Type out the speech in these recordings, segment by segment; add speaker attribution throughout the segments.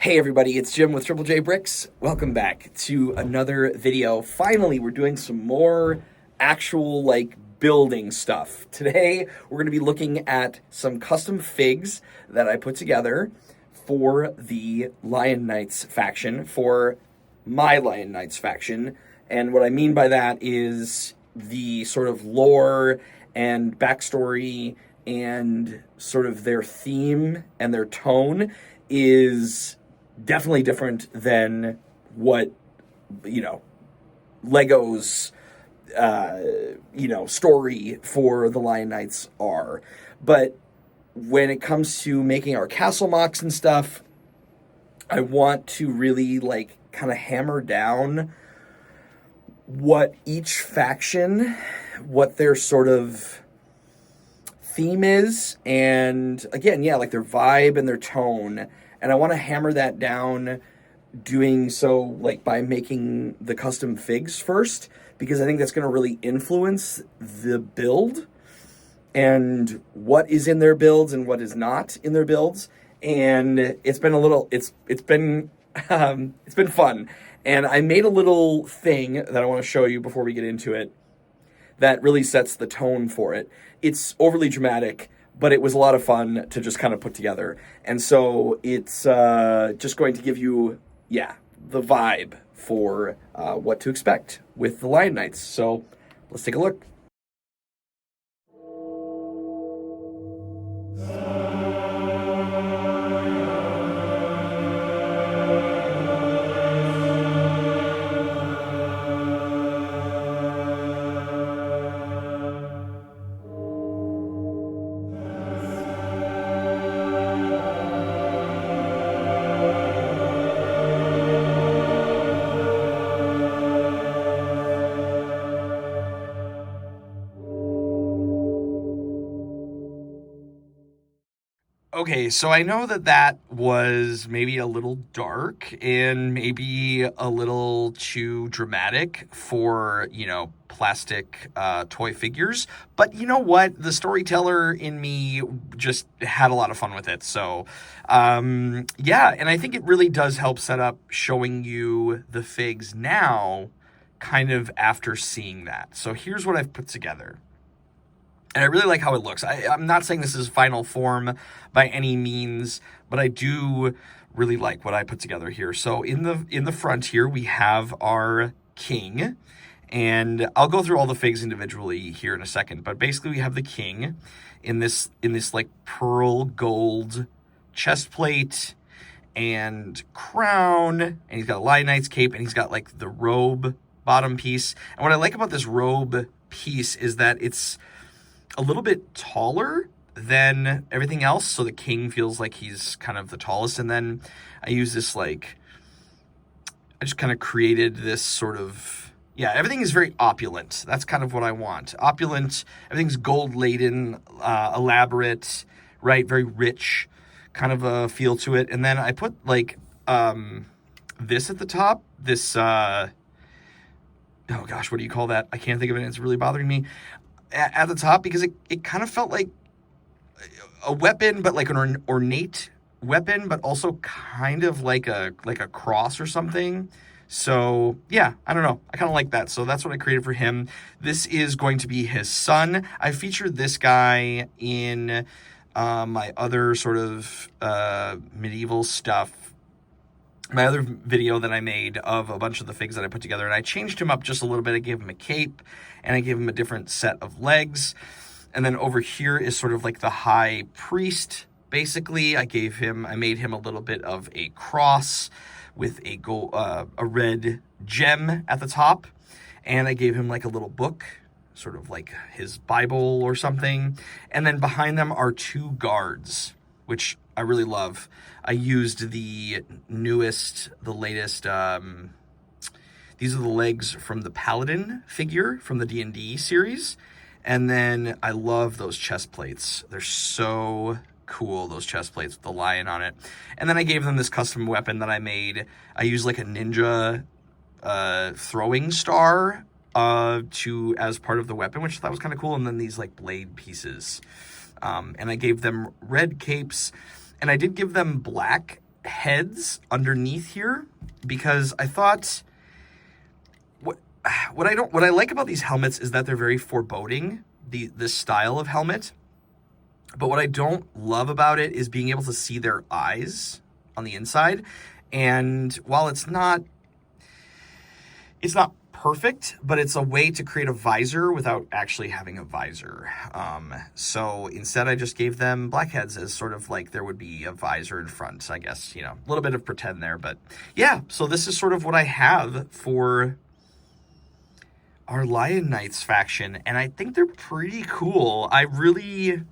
Speaker 1: Hey everybody, it's Jim with Triple J Bricks. Welcome back to another video. Finally, we're doing some more actual building stuff. Today, we're going to be looking at some custom figs that I put together for the Lion Knights faction, for my Lion Knights faction. And what I mean by that is the sort of lore and backstory and sort of their theme and their tone is definitely different than what, Lego's, story for the Lion Knights are. But when it comes to making our castle mocks and stuff, I want to really, kind of hammer down what each faction, what their sort of theme is, and again, their vibe and their tone. And I want to hammer that down doing so by making the custom figs first, because I think that's going to really influence the build and what is in their builds and what is not in their builds. And it's been it's been fun. And I made a little thing that I want to show you before we get into it that really sets the tone for it. It's overly dramatic, but it was a lot of fun to just kind of put together. And so it's just going to give you, the vibe for what to expect with the Lion Knights. So let's take a look. Okay, so I know that was maybe a little dark and maybe a little too dramatic for, plastic toy figures. But you know what? The storyteller in me just had a lot of fun with it. So, and I think it really does help set up showing you the figs now, kind of after seeing that. So here's what I've put together. And I really like how it looks. I'm not saying this is final form by any means, but I do really like what I put together here. So in the front here, we have our king. And I'll go through all the figs individually here in a second. But basically, we have the king in this pearl gold chest plate and crown. And he's got a Lion Knight's cape, and he's got the robe bottom piece. And what I like about this robe piece is that it's a little bit taller than everything else, so the king feels like he's kind of the tallest. And then I use this I just kind of created this sort of, everything is very opulent. That's kind of what I want. Opulent, everything's gold-laden, elaborate, right? Very rich kind of a feel to it. And then I put this at the top, this, oh gosh, what do you call that? I can't think of it. It's really bothering me. At the top, because it kind of felt like a weapon, but an ornate weapon, but also kind of like a cross or something. So I don't know, I kind of like that. So that's what I created for him. This is going to be his son. I featured this guy in my other sort of medieval stuff, my other video that I made of a bunch of the figs that I put together, and I changed him up just a little bit. I gave him a cape, and I gave him a different set of legs. And then over here is sort of the high priest, basically. I made him a little bit of a cross with a red gem at the top. And I gave him a little book, sort of like his Bible or something. And then behind them are two guards, which I really love. I used the latest, these are the legs from the Paladin figure from the D&D series. And then I love those chest plates. They're so cool, those chest plates with the lion on it. And then I gave them this custom weapon that I made. I used a ninja throwing star as part of the weapon, which I thought was kind of cool. And then these blade pieces. And I gave them red capes. And I did give them black heads underneath here because I thought what I like about these helmets is that they're very foreboding, this style of helmet. But what I don't love about it is being able to see their eyes on the inside. And while it's not perfect, but it's a way to create a visor without actually having a visor. So instead I just gave them black heads as sort of like there would be a visor in front, I guess, you know, a little bit of pretend there. But yeah, so this is sort of what I have for our Lion Knights faction, and I think they're pretty cool. I really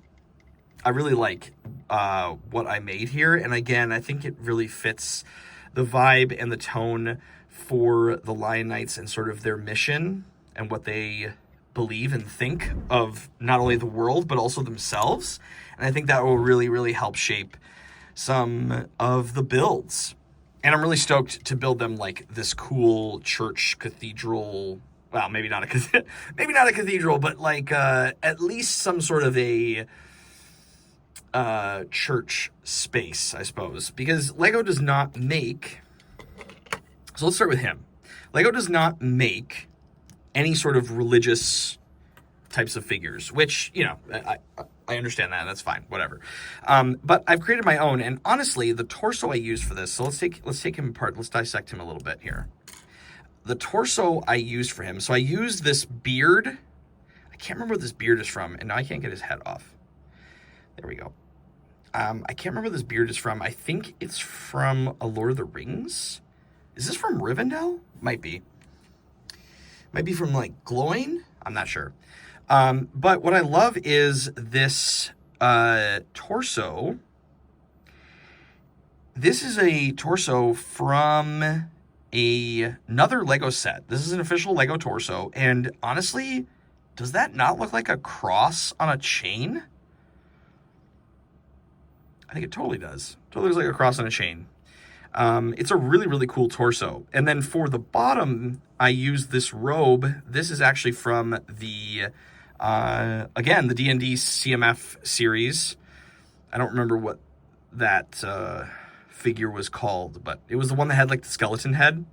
Speaker 1: like what I made here, and again, I think it really fits the vibe and the tone for the Lion Knights and sort of their mission and what they believe and think of not only the world but also themselves. And I think that will really help shape some of the builds. And I'm really stoked to build them like this cool church cathedral. Well, maybe not a cathedral, but like at least some sort of a church space, I suppose. Because Lego does not make... So let's start with him. Lego does not make any sort of religious types of figures, which, you know, I understand that. That's fine. Whatever. But I've created my own, and honestly, the torso I used for this... So let's take him apart. Let's dissect him a little bit here. The torso I used for him, so I used this beard. I can't remember where this beard is from, and now I can't get his head off. There we go. I can't remember where this beard is from. I think it's from A Lord of the Rings. Is this from Rivendell? Might be. Might be from, like, Gloin? I'm not sure. But what I love is this torso. This is a torso from another Lego set. This is an official Lego torso, and honestly, does that not look like a cross on a chain? I think it totally does. Totally looks like a cross on a chain. It's a really cool torso. And then for the bottom, I used this robe. This is actually from the, again, the D&D CMF series. I don't remember what that figure was called, but it was the one that had like the skeleton head.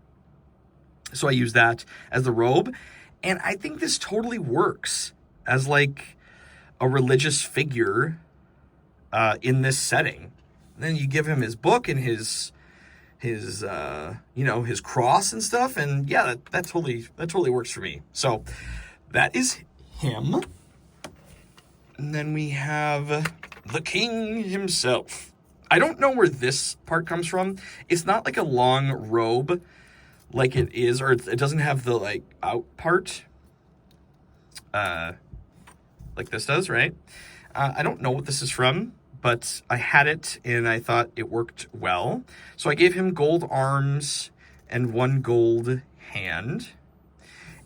Speaker 1: So I used that as the robe, and I think this totally works as like a religious figure in this setting. And then you give him his book and his you know, his cross and stuff, and yeah, that totally works for me. So that is him. And then we have the king himself. I don't know where this part comes from. It's not like a long robe like it is, or it doesn't have the like out part like this does, right? I don't know what this is from, but I had it and I thought it worked well. So I gave him gold arms and one gold hand.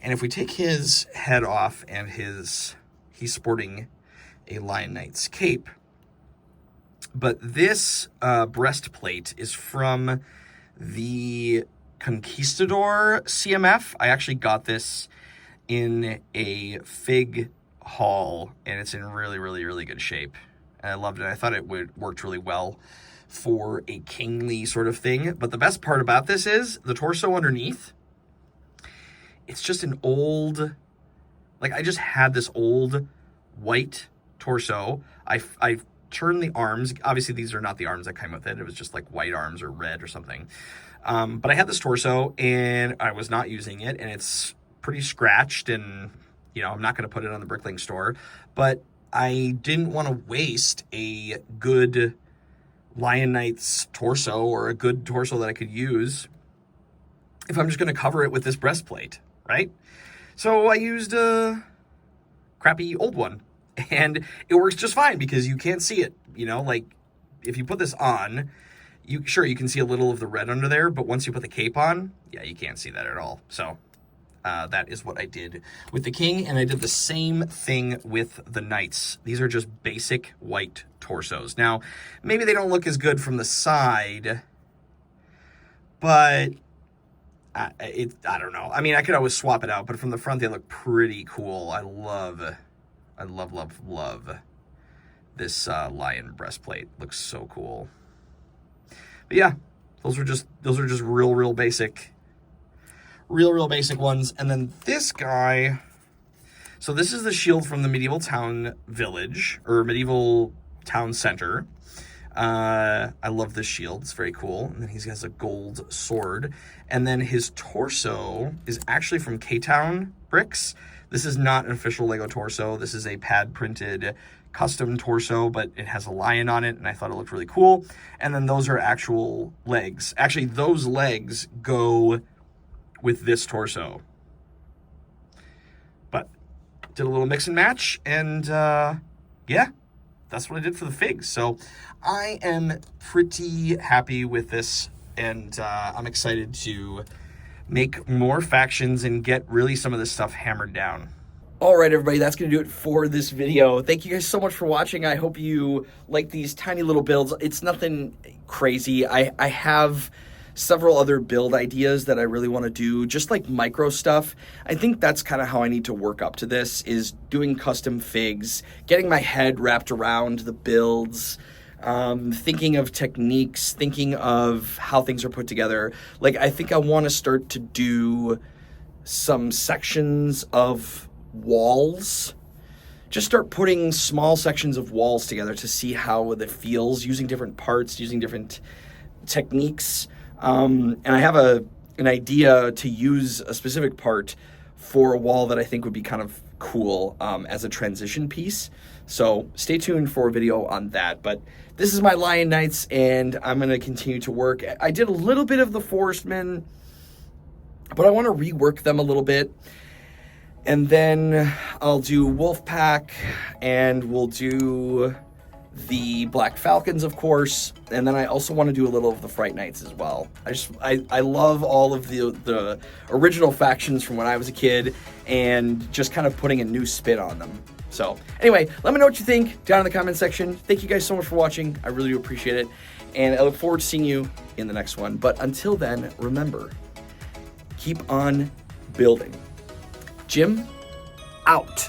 Speaker 1: And if we take his head off and he's sporting a Lion Knight's cape. But this breastplate is from the Conquistador CMF. I actually got this in a fig haul, and it's in really good shape. And I loved it. I thought it worked really well for a kingly sort of thing. But the best part about this is the torso underneath. It's just an old, like I just had this old white torso. I turned the arms. Obviously, these are not the arms that came with it. It was just like white arms or red or something. But I had this torso, and I was not using it, and it's pretty scratched, and, you know, I'm not going to put it on the Brickling store. But I didn't want to waste a good Lion Knight's torso or a good torso that I could use if I'm just going to cover it with this breastplate, right? So I used a crappy old one. And it works just fine because you can't see it, you know, like if you put this on, you can see a little of the red under there, but once you put the cape on, yeah, you can't see that at all. So that is what I did with the king, and I did the same thing with the knights. These are just basic white torsos. Now, maybe they don't look as good from the side, but I don't know. I mean, I could always swap it out, but from the front, they look pretty cool. I love this lion breastplate. Looks so cool. But yeah, Those are just real basic, real basic ones. And then this guy, so this is the shield from the medieval town village, or medieval town center. I love this shield. It's very cool. And then he has a gold sword. And then his torso is actually from K-Town bricks. This is not an official Lego torso. This is a pad printed custom torso, but it has a lion on it, and I thought it looked really cool. And then those are actual legs. Actually, those legs go with this torso. But did a little mix and match, and yeah, that's what I did for the figs. So I am pretty happy with this, and I'm excited to make more factions and get really some of this stuff hammered down. All right, everybody, that's going to do it for this video. Thank you guys so much for watching. I hope you like these tiny little builds. It's nothing crazy. I have several other build ideas that I really want to do, just like micro stuff. I think that's kind of how I need to work up to this, is doing custom figs, getting my head wrapped around the builds, thinking of techniques, thinking of how things are put together. Like, I think I want to start to do some sections of walls. Just start putting small sections of walls together to see how it feels, using different parts, using different techniques. And I have an idea to use a specific part for a wall that I think would be kind of cool as a transition piece. So stay tuned for a video on that. But this is my Lion Knights, and I'm going to continue to work. I did a little bit of the Forestmen, but I want to rework them a little bit. And then I'll do Wolfpack, and we'll do the Black Falcons, of course. And then I also want to do a little of the Fright Knights as well. I love all of the original factions from when I was a kid, and just kind of putting a new spin on them. So anyway, let me know what you think down in the comment section. Thank you guys so much for watching. I really do appreciate it. And I look forward to seeing you in the next one. But until then, remember, keep on building. Jim, out.